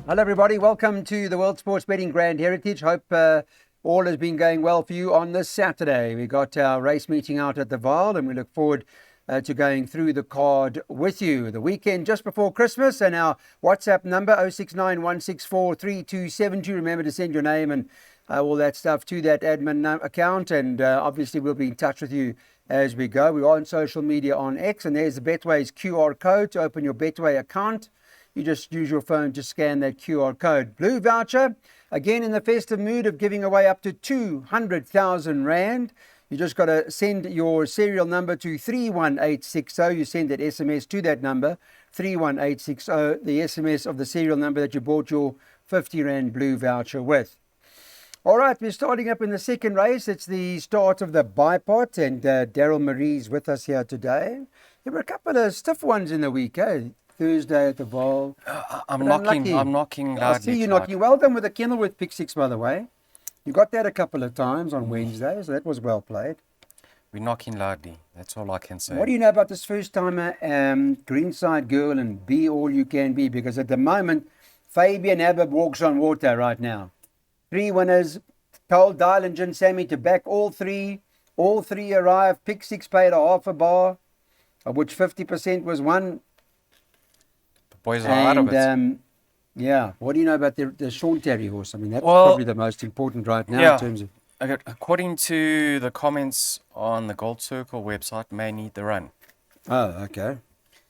Hello, everybody. Welcome to the World Sports Betting Grand Heritage. Hope all has been going well for you on this Saturday. We got our race meeting out at the Vaal, and we look forward to going through the card with you. The weekend just before Christmas, and our WhatsApp number 0691643272. Remember to send your name and all that stuff to that admin account, and obviously we'll be in touch with you as we go. We are on social media on X, and there's the Betway's QR code to open your Betway account. You just use your phone to scan that QR code. Blue voucher, again in the festive mood of giving away up to 200,000 Rand. You just got to send your serial number to 31860. You send that SMS to that number, 31860, the SMS of the serial number that you bought your 50 Rand blue voucher with. All right, we're starting up in the second race. It's the start of the bipod, and Daryl Marie's with us here today. There were a couple of stiff ones in the week, eh? Thursday at the Vaal. I'm knocking loudly. I see you knocking. Well done with the Kenilworth pick six, by the way. You got that a couple of times on Wednesday, so that was well played. We're knocking loudly. That's all I can say. What do you know about this first timer, Greenside Girl, and Be All You Can Be? Because at the moment, Fabian Abbott walks on water right now. 3 winners. Told Dylan and Sammy to back all three. All three arrived. Pick six paid a half a bar, of which 50% was won. Boys are out of it. Yeah, what do you know about the Sean Terry horse? I mean, that's probably the most important right now in terms of... According to the comments on the Gold Circle website, may need the run. Oh, okay.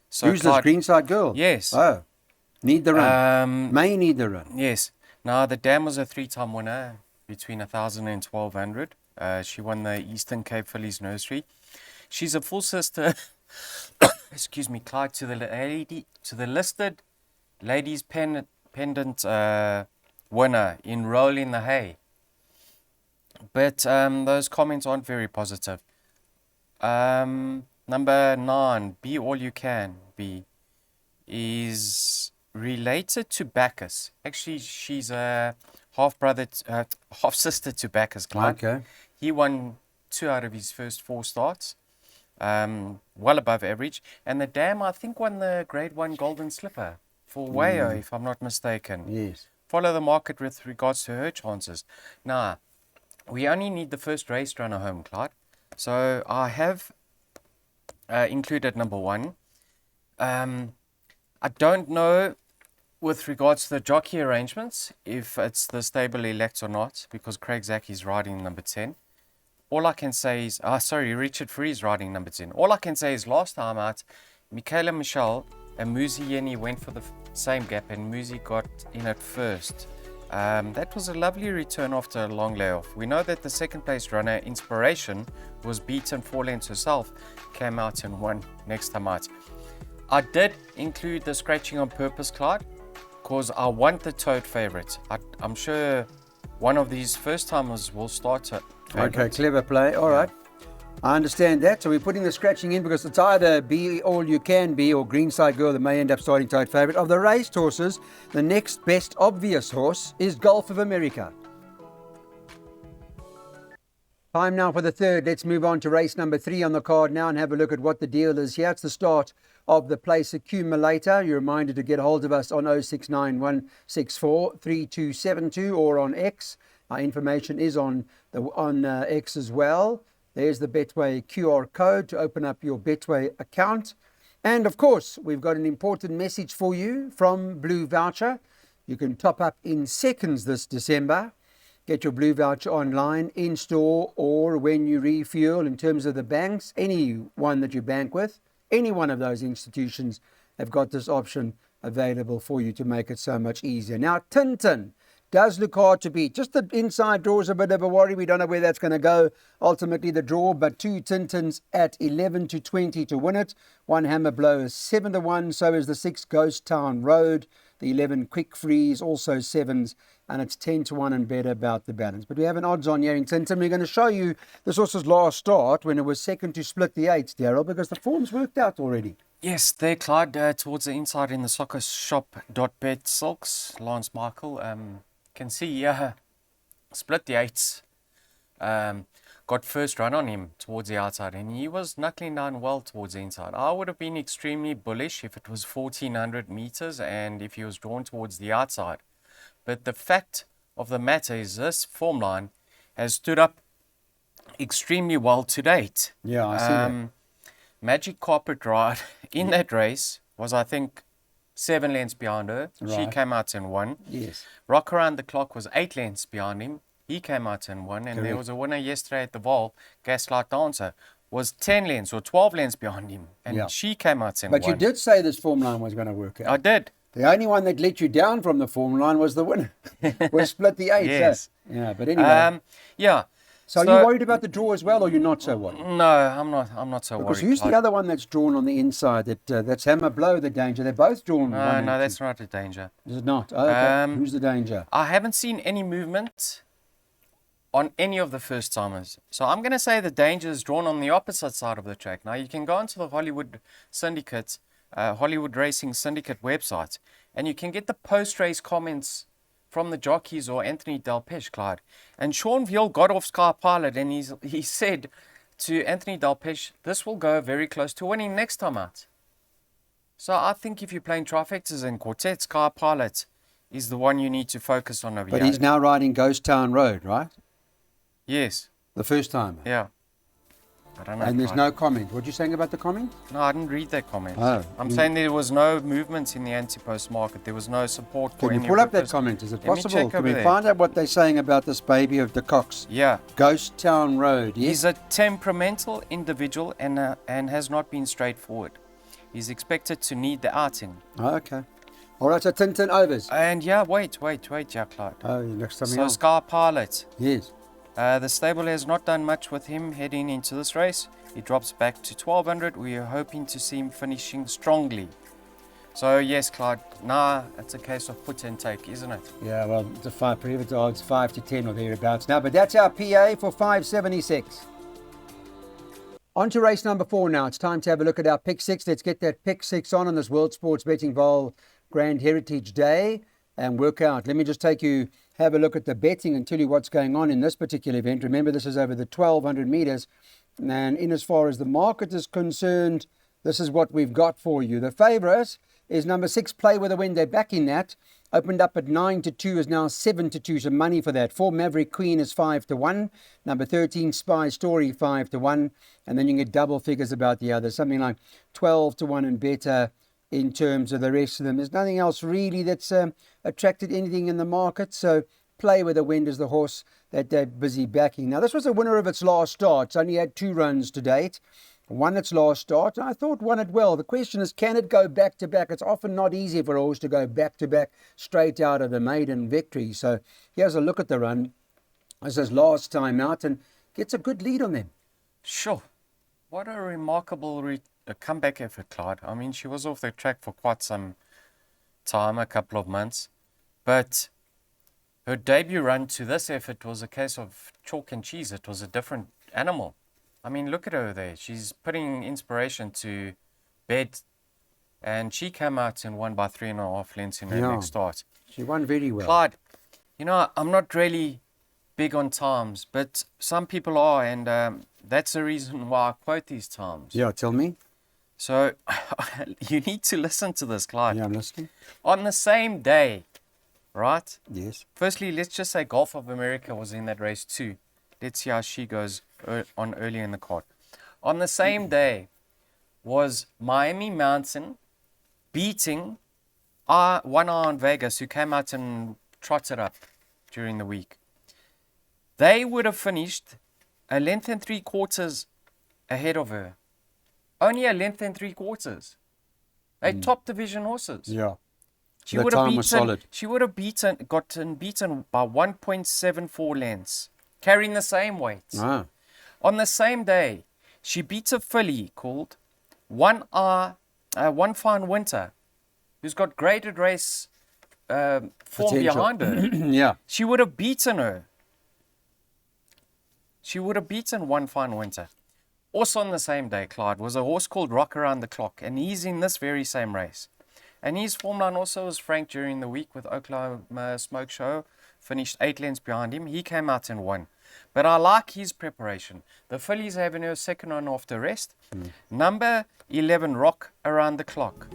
So who's this Greenside Girl? Yes. Oh, need the run. May need the run. Yes. Now, the dam was a 3-time winner between 1,000 and 1,200. She won the Eastern Cape Fillies Nursery. She's a full sister... excuse me, Clyde, to the listed ladies pendant winner in Roll in the Hay. But those comments aren't very positive. Number 9, Be All You Can Be, is related to Bacchus. Actually, she's a half sister to Bacchus, Clyde. Okay. He won 2 out of his first 4 starts. Well above average, and the dam I think won the Grade 1 Golden Slipper for Wayo, if I'm not mistaken. Yes. Follow the market with regards to her chances. Now, we only need the first race runner home, Clyde. So I have included number 1. I don't know with regards to the jockey arrangements if it's the stable elect or not, because Craig Zack is riding number 10. All I can say is, Richard Free is riding number 10. All I can say is last time out, Michaela Michelle and Muzi Yeni went for the same gap, and Muzi got in at first. That was a lovely return after a long layoff. We know that the second place runner, Inspiration, was beaten 4 lengths herself, came out and won next time out. I did include the scratching on purpose, Clyde, because I want the toad favourite. I'm sure one of these first timers will start it. Okay, clever play. All right. I understand that. So we're putting the scratching in because it's either Be All You Can Be or Greenside Girl that may end up starting tight favourite. Of the raced horses, the next best obvious horse is Gulf of America. Time now for the third. Let's move on to race number 3 on the card now and have a look at what the deal is here. It's the start of the place accumulator. You're reminded to get hold of us on 0691643272 or on X. Our information is on X as well. There's the Betway QR code to open up your Betway account. And of course, we've got an important message for you from Blue Voucher. You can top up in seconds this December. Get your Blue Voucher online, in store, or when you refuel. In terms of the banks, any one that you bank with, any one of those institutions have got this option available for you to make it so much easier. Now, Tintin does look hard to beat. Just the inside draw is a bit of a worry. We don't know where that's going to go. Ultimately, the draw, but 2 Tintins at 11 to 20 to win it. 1 Hammer Blow is 7 to 1. So is the 6 Ghost Town Road. The 11 Quick Freeze, also 7s. And it's 10 to 1 and better about the balance. But we have an odds on here in Tintin. We're going to show you this horse's last start when it was second to split the 8s, Daryl, because the form's worked out already. Yes, there, Clyde, towards the inside in the soccer shop.bet silks. Lance Michael can see split the 8s. got first run on him towards the outside, and he was knuckling down well towards the inside. I would have been extremely bullish if it was 1400 meters and if he was drawn towards the outside. But the fact of the matter is this form line has stood up extremely well to date. Yeah, I see that. Magic Carpet Ride in that race was, I think, 7 lengths behind her. She Right. came out and won. Yes. Rock Around the Clock was 8 lengths behind him. He came out and won. And there Correct. was a winner yesterday at the Vaal, Gaslight Dancer, was 10 lengths or 12 lengths behind him. And Yeah. she came out and But won. you did say this form line was going to work out. I did. The only one that let you down from the form line was the winner. We split the 8. Yes. Yeah, but anyway. Yeah. So are you worried about the draw as well, or you're not so worried? No, I'm not so Because worried. who's the other one that's drawn on the inside? That's Hammer Blow, the danger. They're both drawn. No, one and no, two. that's not a danger. Is it not? Oh, okay. Who's the danger? I haven't seen any movement on any of the first timers. So I'm going to say the danger is drawn on the opposite side of the track. Now you can go onto the Hollywood Syndicate, Hollywood Racing Syndicate website, and you can get the post-race comments from the jockeys or Anthony Delpeche, Clyde. And Sean Veal got off Sky Pilot, and he said to Anthony Delpeche, this will go very close to winning next time out. So I think if you're playing trifectas and quartets, Sky Pilot is the one you need to focus on over But here. he's now riding Ghost Town Road, right? Yes, The first time. yeah. I don't know. And there's Clyde. no comment. What are you saying about the comment? No, I didn't read that comment. Oh, I'm you- saying there was no movement in the anti-post market. There was no support for Can any you pull of up the that first- comment? Is it Let me possible? check Can over we there. find out what they're saying about this baby of the Cox? Yeah. Ghost Town Road, yes? He's a temperamental individual and has not been straightforward. He's expected to need the outing. Oh, okay. All right, so Tintin overs. And yeah, wait, yeah, Clyde. Oh, next something So else. Sky Pilot. Yes. The stable has not done much with him heading into this race. He drops back to 1200. We are hoping to see him finishing strongly. So yes, Clyde, it's a case of put and take, isn't it? Yeah, well, it's a 5 private odds, 5 to 10 or thereabouts now. But that's our PA for 576. On to race number 4 now. It's time to have a look at our pick 6. Let's get that pick 6 on this World Sports Betting Vaal Grand Heritage Day and work out. Let me just have a look at the betting and tell you what's going on in this particular event. Remember, this is over the 1200 meters. And in as far as the market is concerned, this is what we've got for you. The favourite is number 6, Play With a Win. They're backing that. Opened up at 9 to 2, is now 7 to 2. Some money for that. 4, Maverick Queen is 5 to 1. Number 13, Spy Story, 5 to 1. And then you can get double figures about the others. Something like 12 to 1 and better in terms of the rest of them. There's nothing else really that's attracted anything in the market. So Play With a Wind is the horse that they're busy backing. Now, this was a winner of its last start. It's only had 2 runs to date. Won its last start, and I thought won it well. The question is, can it go back-to-back? It's often not easy for a horse to go back-to-back straight out of the maiden victory. So here's a look at the run. This is last time out and gets a good lead on them. Sure. What a remarkable comeback effort, Clyde. I mean, she was off the track for quite some time, a couple of months. But her debut run to this effort was a case of chalk and cheese. It was a different animal. I mean, look at her there. She's putting inspiration to bed. And she came out and won by 3.5 lengths in her Yeah. next start. She won very well. Clyde, I'm not really big on times, but some people are, and that's the reason why I quote these times. Yeah, tell me. So you need to listen to this, Clyde. Yeah, I'm listening. On the same day, right? Yes. Firstly, let's just say Gulf of America was in that race too. Let's see how she goes on early in the card. On the same day was Miami Mountain beating One Eye on Vegas, who came out and trotted up during the week. They would have finished 1 3/4 lengths ahead of her. Only 1 3/4 lengths. They top division horses. Yeah. She The would have time was beaten. solid. She would have gotten beaten by 1.74 lengths, carrying the same weight. Ah. On the same day, she beats a filly called One Fine Winter, who's got graded race form Potential. behind her. Yeah. She would have beaten her. She would have beaten One Fine Winter. Also on the same day, Clyde, was a horse called Rock Around the Clock, and he's in this very same race. And his form line also was frank during the week with Oklahoma Smoke Show, finished 8 lengths behind him. He came out and won. But I like his preparation. The filly's having her second run after rest. Number 11, Rock Around the Clock.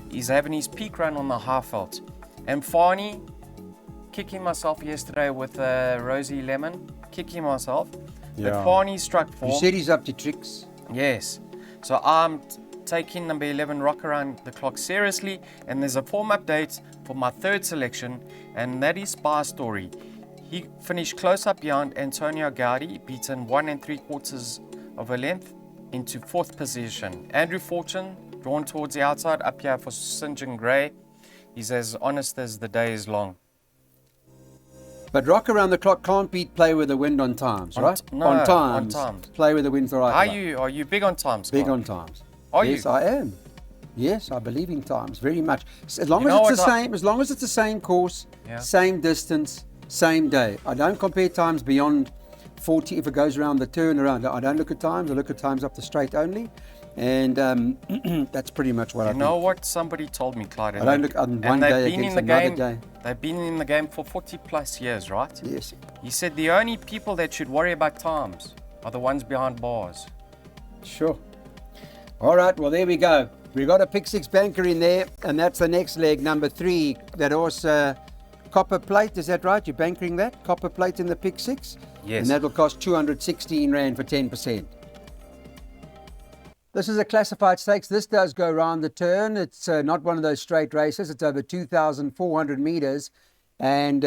He's having his peak run on the half veld. And Fani, kicking myself yesterday with Rosie Lemon, kicking myself. Yeah. But Fani struck form. You said he's up to tricks. Yes. So I'm taking number 11, Rock Around the Clock, seriously. And there's a form update for my third selection, and that is Spy Story. He finished close up behind Antonio Gaudi, beaten 1 3/4 of a length into 4th position. Andrew Fortune, drawn towards the outside, up here for St. John Gray. He's as honest as the day is long. But Rock Around the Clock can't beat Play with the Wind on times, right? No, on times. on times. Play with the Wind's all right. Are you big on times? Big Scott? on times. Are yes, you? I am. Yes, I believe in times very much. As long You as know it's what the same, as long as it's the same course, Yeah. same distance, same day. I don't compare times beyond 40 if it goes around the turn around. I don't look at times. I look at times up the straight only, and that's pretty much what I You know think. what somebody told me, Clyde? I don't look on one day against another day. They've been in the game for 40 plus years, right? Yes. He said the only people that should worry about times are the ones behind bars. Sure. All right, well, there we go. We got a pick six banker in there, and that's the next leg, number 3. That horse, Copper Plate, is that right? You're bankering that? Copper Plate in the pick six? Yes. And that'll cost 216 Rand for 10%. This is a classified stakes. This does go round the turn. It's not one of those straight races. It's over 2,400 meters, and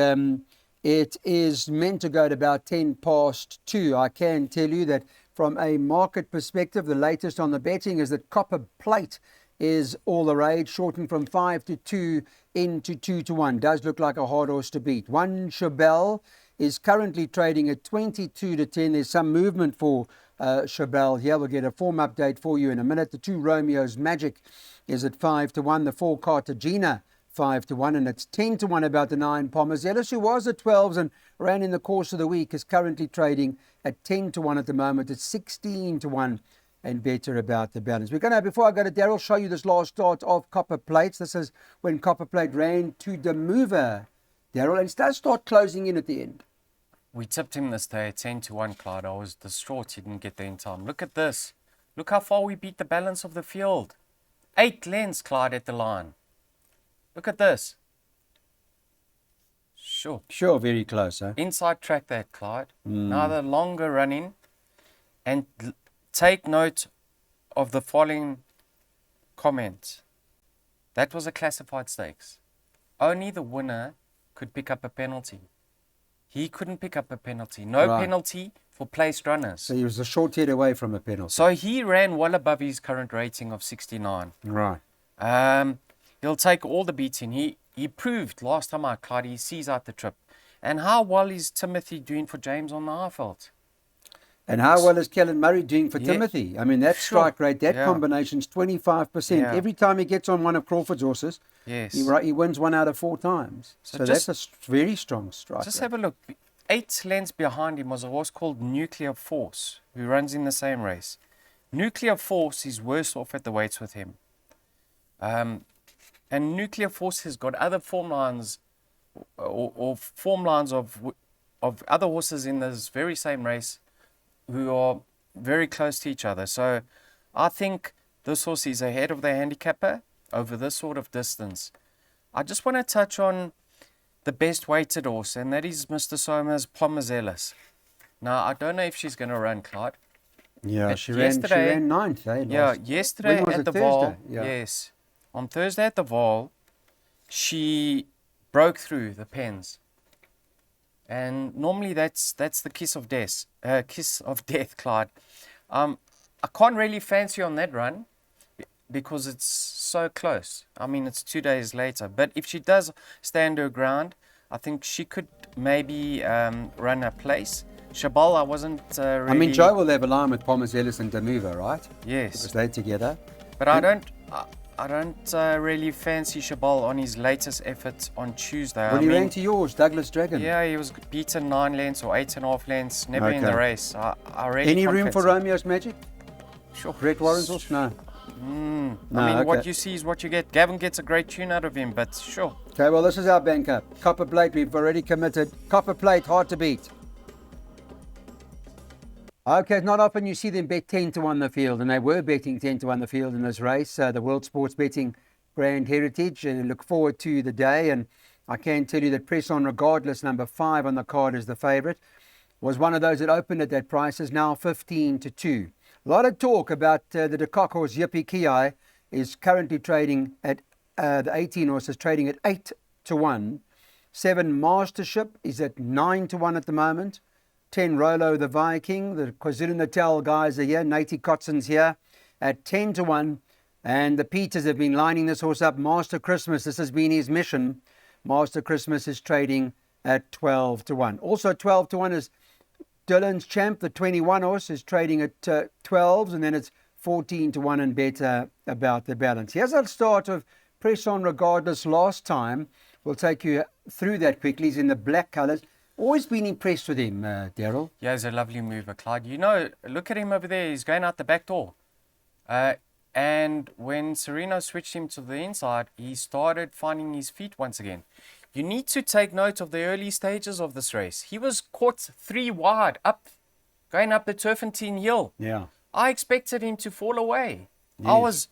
it is meant to go at about 10 past 2. I can tell you that from a market perspective, the latest on the betting is that Copper Plate is all the rage, shortened from 5 to 2 into 2 to 1. Does look like a hard horse to beat. One Chabelle is currently trading at 22 to 10. There's some movement for Chabelle here. We'll get a form update for you in a minute. The 2 Romeo's Magic is at 5 to 1. The 4 Cartagena 5 to 1, and it's 10 to 1 about the 9 Pomazelis, who was at 12s and ran in the course of the week, is currently trading at 10 to 1 at the moment. It's 16 to 1 and better about the balance. We're going to, before I go to Daryl, show you this last start of Copper Plates. This is when Copper Plate ran to the mover, Daryl, and it does start closing in at the end. We tipped him this day at 10 to 1, Clyde. I was distraught he didn't get there in time. Look at this. Look how far we beat the balance of the field. 8 lengths, Clyde, at the line. Look at this. Sure. Sure, very close, huh? Inside track that, Clyde. Now the longer running. And take note of the following comment. That was a classified stakes. Only the winner could pick up a penalty. He couldn't pick up a penalty. No Right. penalty for placed runners. So he was a short head away from a penalty. So he ran well above his current rating of 69. Right. He'll take all the beating. He proved last time out, Clyde, he sees out the trip. And how well is Timothy doing for James on the half-veld? And how well is Kellen Murray doing for Yeah. Timothy? I mean, that Sure. strike rate, that Yeah. combination's 25%. Yeah. Every time he gets on one of Crawford's horses, Yes. he wins 1 out of 4 times. So So just- that's a very strong strike Just rate. have a look. 8 lengths behind him was a horse called Nuclear Force, who runs in the same race. Nuclear Force is worse off at the weights with him. And Nuclear Force has got other form lines or form lines of other horses in this very same race who are very close to each other. So I think this horse is ahead of the handicapper over this sort of distance. I just want to touch on the best weighted horse, and that is Mr. Soma's Pomazelis. Now, I don't know if she's going to run, Clyde. Yeah, But she yesterday- ran 9th, eh? Yeah, last- yesterday When was at it, the Thursday? Vaal, Yeah. yes, on Thursday at the Vaal, she broke through the pens. And normally that's the kiss of death, Clyde. I can't really fancy on that run because it's so close. I mean, it's 2 days later. But if she does stand her ground, I think she could maybe run a place. Chabelle, I wasn't really... I mean, Joe will have a line with Pomazelis and Damuva, right? Yes. Because they're together. But I don't really fancy Chabelle on his latest effort on Tuesday. When he ran to yours, Douglas Dragon. Yeah, he was beaten 9 lengths or 8.5 lengths, never in the Okay. race. I really Any can't room for fancy. Romeo's Magic? Sure. Brett Warren's horse? No. I No, mean, what okay. you see is what you get. Gavin gets a great tune out of him, but sure. Okay, well, this is our banker. Copper Plate, we've already committed. Copper Plate, hard to beat. Okay, it's not often you see them bet 10 to 1 the field, and they were betting 10 to 1 the field in this race, the World Sports Betting Grand Heritage, and look forward to the day. And I can tell you that Press On Regardless, number 5 on the card, is the favourite. Was one of those that opened at that price, is now 15 to 2. A lot of talk about the De Kock horse Yippee Ki is currently trading at, the 18 horse is trading at 8 to 1. 7 Mastership is at 9 to 1 at the moment. 10 Rolo the Viking, the KwaZulu-Natal guys are here, Nati Kotson's here at 10 to 1. And the Peters have been lining this horse up. Master Christmas, this has been his mission. Master Christmas is trading at 12 to 1. Also 12 to 1 is Dylan's Champ, the 21 horse, is trading at 12s, and then it's 14 to 1 and better about the balance. Here's our start of Press On Regardless last time. We'll take you through that quickly. He's in the black colours. Always been impressed with him, Daryl. Yeah, he's a lovely mover, Clyde. You know, look at him over there. He's going out the back door. And when Sereno switched him to the inside, he started finding his feet once again. You need to take note of the early stages of this race. He was caught 3 wide, going up the Turfentine Hill. Yeah. I expected him to fall away. Yes.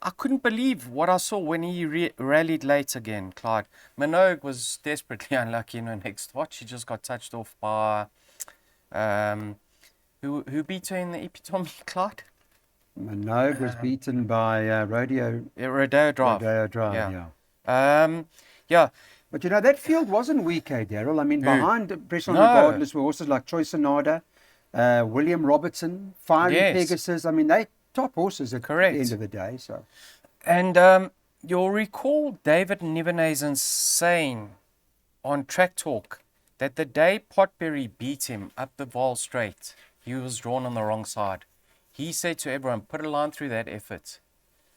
I couldn't believe what I saw when he rallied late again, Clyde. Minogue was desperately unlucky in her next watch. She just got touched off by who beat her in the Epitome, Clyde? Minogue was beaten by Rodeo Drive. yeah. Yeah. But you know, that field wasn't weak, Daryl. I mean, behind Press On No. Regardless were horses like Choice Sonada, William Robertson, Fiery Yes. Pegasus. I mean, they top horses at Correct. the end of the day. So, And you'll recall David Nivenazen saying on Track Talk that the day Potberry beat him up the Vaal straight, he was drawn on the wrong side. He said to everyone, put a line through that effort.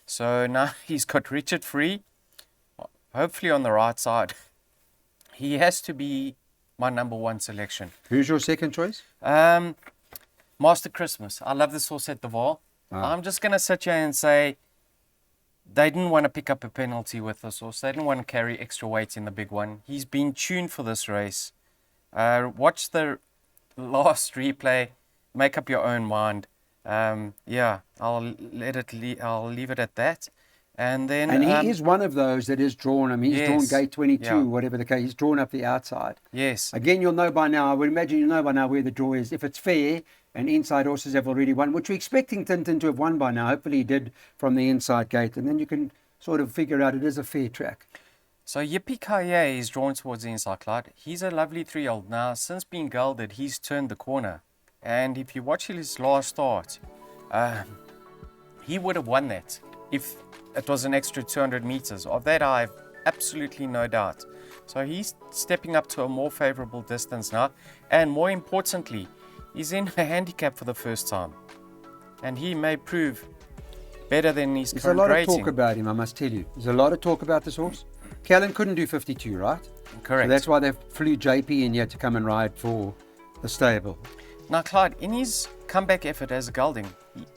So now he's got Richard Free, hopefully on the right side. He has to be my number 1 selection. who's your second choice? Master Christmas. I love this horse at the Vaal. I'm just going to sit here and say they didn't want to pick up a penalty with this horse. They didn't want to carry extra weight in the big one. He's been tuned for this race. Watch the last replay. Make up your own mind. Yeah, I'll leave it at that. And then And he is one of those that is drawn. I mean, he's drawn Yes. gate 22, Yeah. whatever the case. He's drawn up the outside. Yes. Again, you'll know by now, I would imagine you'll know by now where the draw is. If it's fair and inside horses have already won, which we're expecting Tintin to have won by now. Hopefully he did from the inside gate. And then you can sort of figure out it is a fair track. So Yippee Ki is drawn towards the inside, Clyde. He's a lovely 3-year-old. Now, since being gelded, he's turned the corner. And if you watch his last start, he would have won that if it was an extra 200 meters. Of that, I have absolutely no doubt. So he's stepping up to a more favorable distance now. And more importantly, he's in a handicap for the first time. And he may prove better than his There's a current lot rating. of talk about him, I must tell you. There's a lot of talk about this horse. Callan couldn't do 52, right? Correct. So that's why they flew JP in here to come and ride for the stable. Now, Clyde, in his comeback effort as a gelding,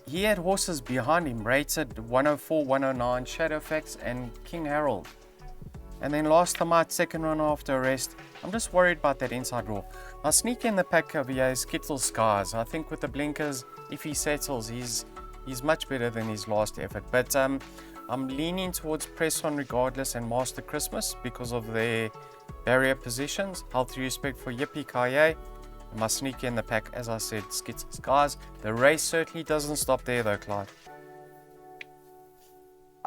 he had horses behind him rated 104, 109, Shadowfax and King Harold. And then last time out, second run after arrest, I'm just worried about that inside draw. Now, sneak in the pack over here is Kittle Skies. I think with the blinkers, if he settles, he's much better than his last effort. But I'm leaning towards Press On Regardless and Master Christmas because of their barrier positions. Healthy respect for Yippee Ki. Must sneak in the pack, as I said, Skits Skies. The race certainly doesn't stop there though, Clyde.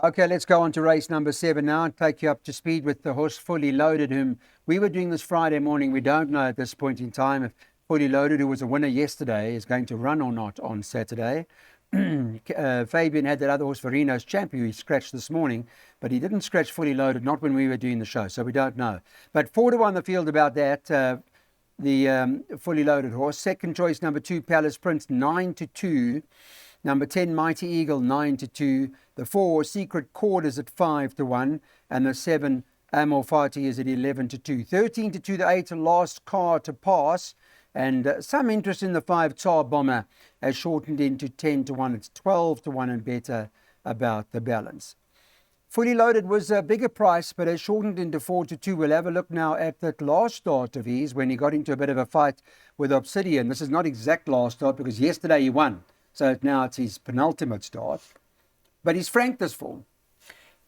Okay, let's go on to race number 7 now and take you up to speed with the horse Fully Loaded, whom we were doing this Friday morning. We don't know at this point in time if Fully Loaded, who was a winner yesterday, is going to run or not on Saturday. Fabian had that other horse, Verino's Champion, who he scratched this morning, but he didn't scratch Fully Loaded, not when we were doing the show, so we don't know. But 4 to 1 the field about that. The Fully Loaded horse. Second choice, number 2, Palace Prince, 9 to 2. Number 10, Mighty Eagle, 9 to 2. The 4, Secret Chord, is at 5 to 1. And the 7, Amor Fati, is at 11 to 2. 13 to 2, the 8, Last Car to Pass. And some interest in the 5, Tsar Bomber, has shortened into 10 to 1. It's 12 to 1 and better about the balance. Fully Loaded was a bigger price, but has shortened into 4-2. We'll have a look now at that last start of his when he got into a bit of a fight with Obsidian. This is not exact last start because yesterday he won. So now it's his penultimate start. But he's franked this form.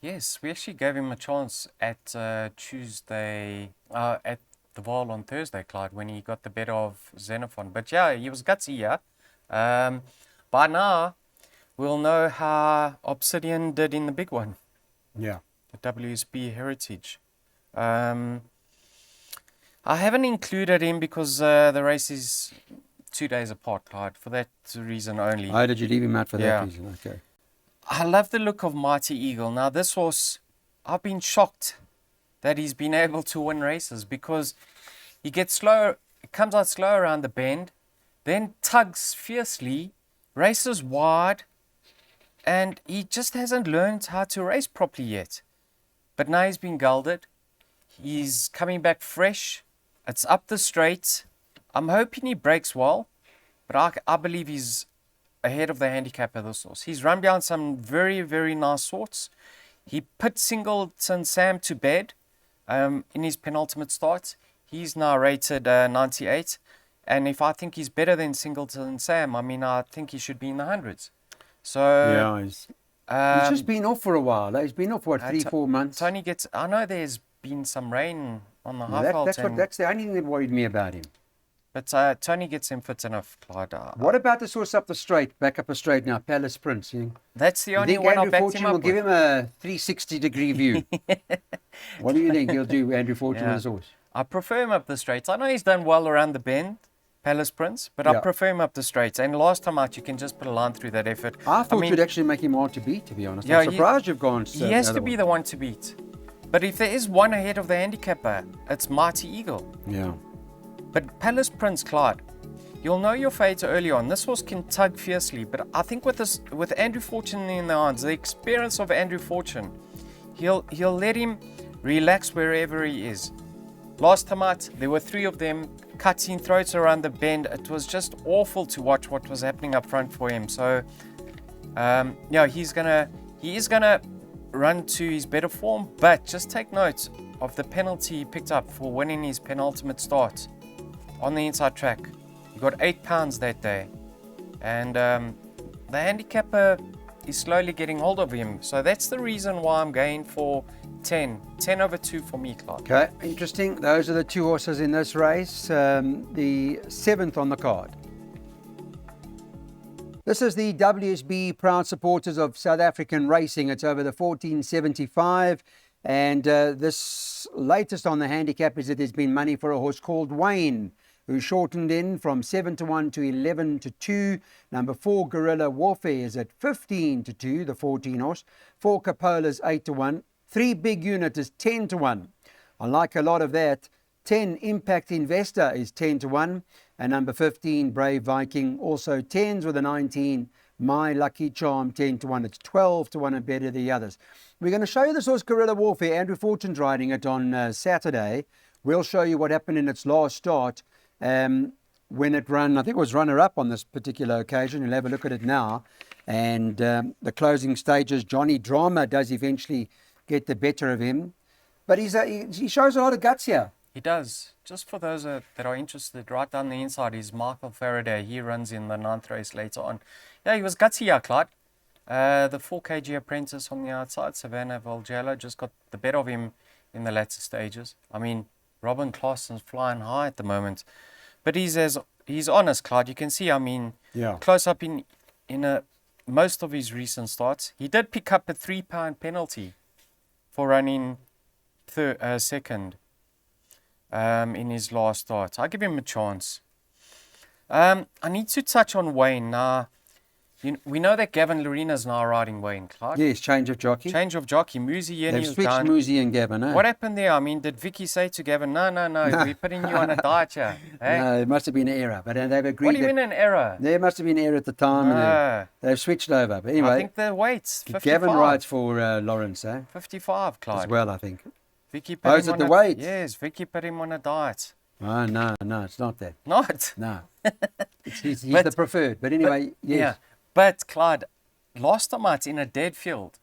Yes, we actually gave him a chance at Tuesday, at the vaal on Thursday, Clyde, when he got the better of Xenophon. But yeah, he was gutsy, yeah. By now, we'll know how Obsidian did in the big one. Yeah. The WSB Heritage. I haven't included him because the race is 2 days apart, Clyde, for that reason only. Oh, did you leave him out for that Yeah. reason? Okay. I love the look of Mighty Eagle. Now, this horse, I've been shocked that he's been able to win races because he gets slow, comes out slow around the bend, then tugs fiercely, races wide, and he just hasn't learned how to race properly yet. But now he's been gelded. He's coming back fresh. It's up the straight. I'm hoping he breaks well, but I believe he's ahead of the handicapper, this horse. He's run behind some very, very nice sorts. He put Singleton Sam to bed in his penultimate start. He's now rated 98. And if I think he's better than Singleton Sam, I mean, I think he should be in the hundreds. So Yeah, he's just been off for a while. He's been off, what, 3-4 months? Tony gets, I know there's been some rain on the high That's the only thing that worried me about him. But Tony gets him fit enough, Clyde. What about the source up the straight, back up a straight now, Palace Prince? That's the You only think one I Andrew backed Fortune him up will give with. him a 360-degree view? What do you think he'll do, Andrew Fortune, Yeah. with his horse? I prefer him up the straights. I know he's done well around the bend, Palace Prince, but I Yeah. prefer him up the straights. And last time out, you can just put a line through that effort. I thought mean, you'd actually make him hard to beat, to be honest. Yeah, I'm surprised you've gone. he has to be the one to beat. But if there is one ahead of the handicapper, it's Mighty Eagle. Yeah. But Palace Prince, Clyde, you'll know your fate early on. This horse can tug fiercely, but I think with Andrew Fortune in the hands, the experience of Andrew Fortune, he'll let him relax wherever he is. Last time out, there were 3 of them cutting throats around the bend. It was just awful to watch what was happening up front for him. So, yeah, he is gonna run to his better form. But just take note of the penalty he picked up for winning his penultimate start on the inside track. He got £8 that day, and the handicapper is slowly getting hold of him. So that's the reason why I'm going for 10 over 2 for me, Clark. Okay, interesting. Those are the 2 horses in this race. The 7th on the card. This is the WSB proud supporters of South African racing. It's over the 1475. And this latest on the handicap is that there's been money for a horse called Wayne, who shortened in from 7-1 to 11-2. Number 4, Guerrilla Warfare, is at 15-2, the 14 horse. 4, Capola's 8-1. 3, Big Unit is 10-1. I like a lot of that. 10, Impact Investor is 10-1. And number 15, Brave Viking, also 10s with a 19. My Lucky Charm, 10-1. It's 12-1 and better the others. We're going to show you this horse, Guerrilla Warfare. Andrew Fortune's riding it on Saturday. We'll show you what happened in its last start. When it ran, I think it was runner-up on this particular occasion. You'll have a look at it now. And the closing stages, Johnny Drama does eventually get the better of him. But he shows a lot of guts here. He does. Just for those that are interested, right down the inside is Michael Faraday. He runs in the 9th race later on. Yeah, he was gutsy here, Clyde. The 4 kg apprentice on the outside, Savannah Valgello, just got the better of him in the latter stages. I mean, Robin Claessen's flying high at the moment. But he's honest, Clyde. You can see, I mean, close up in most of his recent starts. He did pick up a £3 penalty for running second in his last start. I give him a chance. I need to touch on Wayne. Now, we know that Gavin Lorena's now riding Wayne, Clark. Yes, change of jockey. Change of jockey. Muzi They've switched Muzi and Gavin. Eh? What happened there? I mean, did Vicky say to Gavin, no, we're putting you on a diet here? Hey? No, it must have been an error. But they've agreed. What do you mean an error? There must have been an error at the time. And they've switched over. But anyway, I think the weight's 55. Gavin rides for Lawrence, eh? 55, Clyde. As well, I think. Vicky put him is it on the weight? Yes, Vicky put him on a diet. Oh, no, it's not that. Not? No. He's the preferred. But anyway, yes. Yeah. But, Clyde, last time out in a dead field,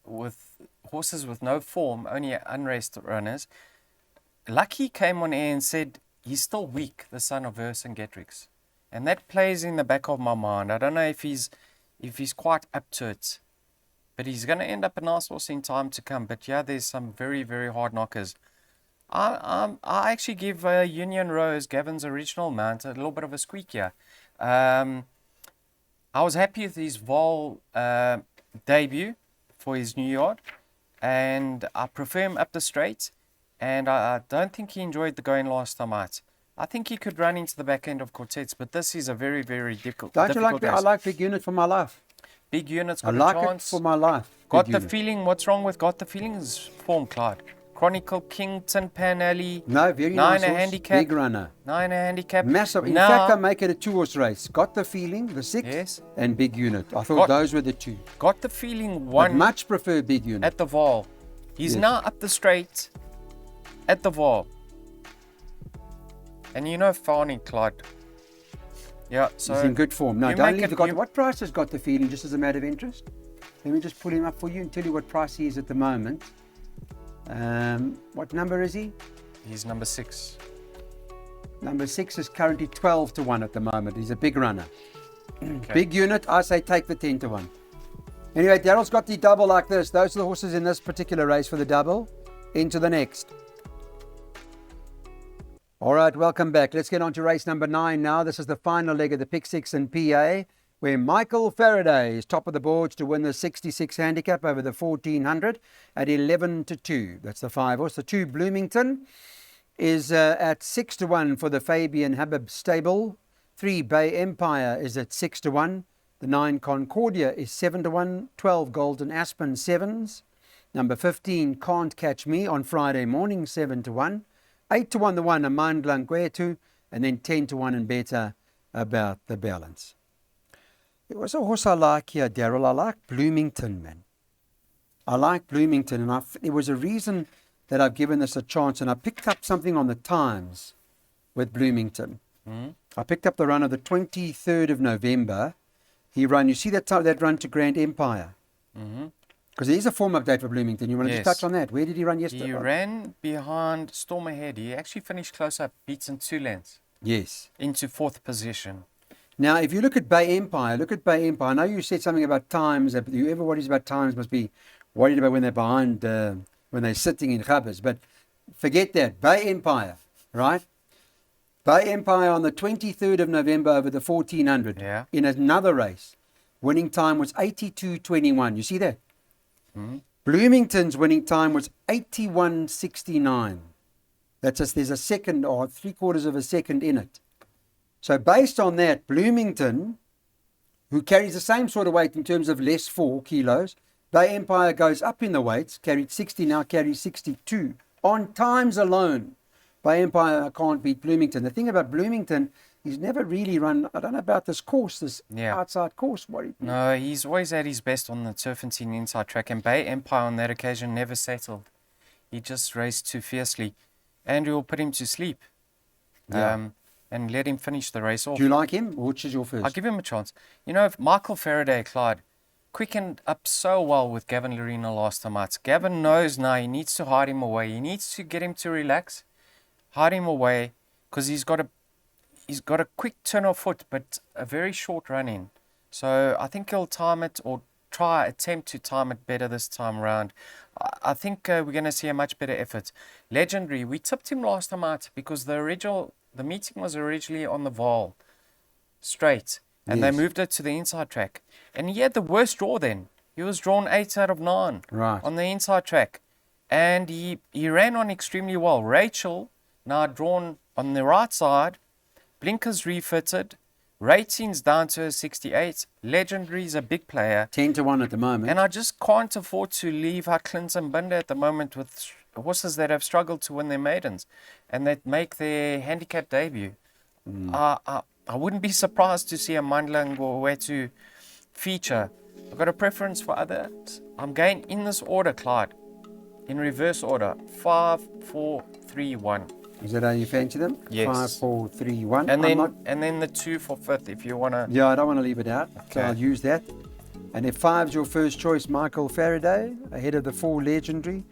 with horses with no form, only unraced runners. Lucky came on air and said he's still weak, the son of Vercingetorix. And that plays in the back of my mind. I don't know if he's quite up to it. But he's going to end up a nice horse in time to come. But yeah, there's some very, very hard knockers. I actually give Union Rose, Gavin's original mount, a little bit of a squeak here. I was happy with his vaal debut for his new yard, and I prefer him up the straight, and I don't think he enjoyed the going last time out. I think he could run into the back end of quartets, but this is a very, very difficult Don't you like race. I like Big Unit for my life. Big Unit's I got like a it chance. for my life. Got Big the Unit. feeling, what's wrong with Got the Feeling is form, Clyde. Chronicle, Kington, Pan Alley. No, very Nine nice a horse, handicap. big runner. 9 a handicap. Massive. In Now- fact, I make it a 2-horse race. Got the Feeling, the 6, Yes. and Big Unit. I thought those were the 2. Got the Feeling But one much prefer Big Unit. at the vaal. He's Yes. now up the straight at the vaal. And you know Farney, Clyde. Yeah, so He's in good form. No, you don't make leave it- the Got. you- What price has Got the Feeling, just as a matter of interest? Let me just pull him up for you and tell you what price he is at the moment. What number is he? He's number 6. Number 6 is currently 12 to 1 at the moment. He's a big runner. Okay. Big Unit, I say take the 10 to 1. Anyway, Daryl's got the double like this. Those are the horses in this particular race for the double. Into the next. All right, welcome back. Let's get on to race number 9 now. This is the final leg of the Pick 6 and PA, where Michael Faraday is top of the boards to win the 66 handicap over the 1400 at 11 to 2. That's the 5 horse. The 2 Bloomington is at 6 to 1 for the Fabian Habib stable. 3 Bay Empire is at 6 to 1. The 9 Concordia is 7 to 1. 12 Golden Aspen 7s. Number 15 Can't Catch Me on Friday morning 7 to 1. 8 to 1 the 1 Amand Langwetu, and then 10 to 1 and better About the Balance. It was a horse I like here, Daryl. I like Bloomington, man. I like Bloomington, and there was a reason that I've given this a chance, and I picked up something on the Times with Bloomington. I picked up the run of the 23rd of November. He ran, you see that run to Grand Empire? Because there is a form update for Bloomington. You want to Yes. just touch on that? Where did he run yesterday? He ran behind Storm Ahead. He actually finished close up, beaten 2 lengths Yes. into 4th position. Now, if you look at Bay Empire, I know you said something about times. Whoever worries about times must be worried about when they're behind, when they're sitting in Chabas. But forget that. Bay Empire, right? Bay Empire on the 23rd of November over the 1400 Yeah. in another race. Winning time was 82.21. You see that? Bloomington's winning time was 81.69. That's just, there's a second or 3/4 of a second in it. So based on that, Bloomington, who carries the same sort of weight in terms of less 4 kilos, Bay Empire goes up in the weights, carried 60, now carries 62. On times alone, Bay Empire can't beat Bloomington. The thing about Bloomington, he's never really run, I don't know about this course, this Yeah. outside course. No, he's always at his best on the Turfentine inside track, and Bay Empire on that occasion never settled. He just raced too fiercely. Andrew will put him to sleep. Yeah. And let him finish the race off. Do you like him? Which is your first? I'll give him a chance. You know, Michael Faraday, Clyde, quickened up so well with Gavin Lorena last time out. Gavin knows now he needs to hide him away. He needs to get him to relax, hide him away, because he's got a quick turn of foot, but a very short run in. So I think he'll time it, or attempt to time it better this time around. I think we're going to see a much better effort. Legendary, we tipped him last time out because the meeting was originally on the Vaal straight, and Yes. they moved it to the inside track. And he had the worst draw then. He was drawn 8 out of 9 Right. on the inside track. And he ran on extremely well. Rachel, now drawn on the right side, blinkers refitted, ratings down to a 68. Legendary is a big player. 10 to 1 at the moment. And I just can't afford to leave out Clinton Binder at the moment with horses that have struggled to win their maidens and that make their handicap debut. I wouldn't be surprised to see a Mandla Ngwetu feature. I've got a preference for others. I'm going in this order, Clyde. In reverse order. 5, 4, 3, 1. Is that how you fancy them? Yes. 5, 4, 3, 1. And I'm then the 2 for 5th if you wanna. Yeah, I don't want to leave it out. So Okay. I'll use that. And if 5's your first choice, Michael Faraday, ahead of the 4 Legendary.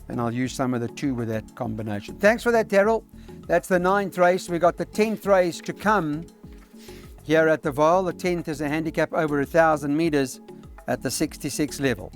And I'll use some of the 2 with that combination. Thanks for that, Daryl. That's the 9th race. We got the 10th race to come here at the Vaal. The 10th is a handicap over 1,000 meters at the 66 level.